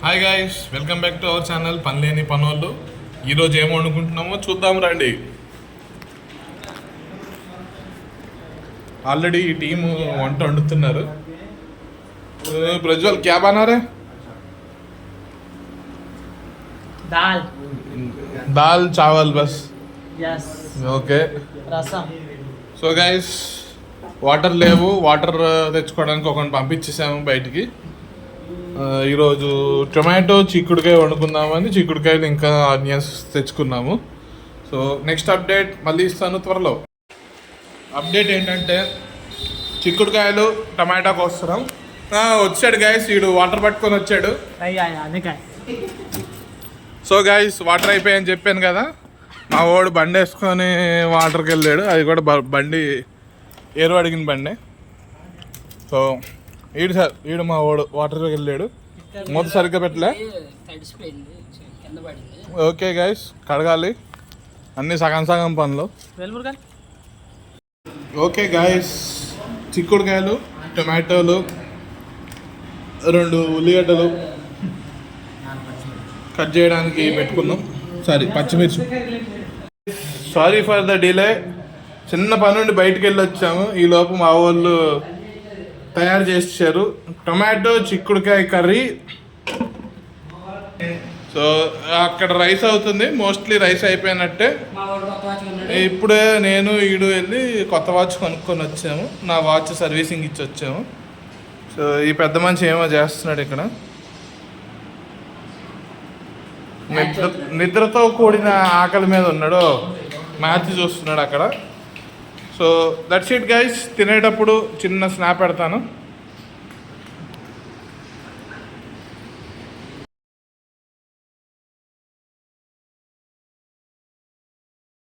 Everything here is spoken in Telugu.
Hi guys, welcome back to our channel పనిలేని పనోళ్ళు. ఈరోజు ఏం వండుకుంటున్నామో చూద్దాం రండి. ఆల్రెడీ ఈ టీము వంట వండుతున్నారు. ప్రజ్వల్ క్యా బనారే? దాల్ చావల్ బస్. ఓకే. సో గైస్, వాటర్ లేవు. వాటర్ తెచ్చుకోవడానికి ఒకరిని పంపించేసాము బయటికి. ఈరోజు టొమాటో చిక్కుడుకాయ వండుకుందామని చిక్కుడుకాయలు ఇంకా ఆనియన్స్ తెచ్చుకున్నాము. సో నెక్స్ట్ అప్డేట్ మళ్ళీ ఇస్తాను త్వరలో. అప్డేట్ ఏంటంటే చిక్కుడుకాయలు టమాటా కోస్తున్నాం. వచ్చాడు గైస్, వీడు వాటర్ పట్టుకొని వచ్చాడు. సో గైస్, వాటర్ అయిపోయాయని చెప్పాను కదా, మా వాడు బండి వేసుకొని వాటర్కి వెళ్ళాడు. అది కూడా బండి ఏరు అడిగిన బండి. సో ఈడు మా వాడు వాటర్కి వెళ్ళాడు. మూత సరిగ్గా పెట్టలే. ఓకే గైస్, కడగాలి అన్నీ సగం సగం పనులు. ఓకే గైస్, చిక్కుడుకాయలు, టొమాటోలు, 2 ఉల్లిగడ్డలు కట్ చేయడానికి పెట్టుకున్నాం. పచ్చిమిర్చి. Sorry for the delay. చిన్న పని నుండి బయటికి వెళ్ళి వచ్చాము. ఈ లోపు మా వాళ్ళు తయారు చేసారు టొమాటో చిక్కుడుకాయ కర్రీ. సో అక్కడ రైస్ అవుతుంది, మోస్ట్లీ రైస్ అయిపోయినట్టే. ఇప్పుడే నేను ఈడు వెళ్ళి కొత్త వాచ్ కొనుక్కొని వచ్చాము. నా వాచ్ సర్వీసింగ్ ఇచ్చి వచ్చాము. సో ఈ పెద్ద మనిషి ఏమో చేస్తున్నాడు ఇక్కడ. నిద్రతో కూడిన ఆకలి మీద ఉన్నాడు, మ్యాచ్ చూస్తున్నాడు అక్కడ. So that's it guys. తినేటప్పుడు చిన్న స్నాప్ పెడతాను.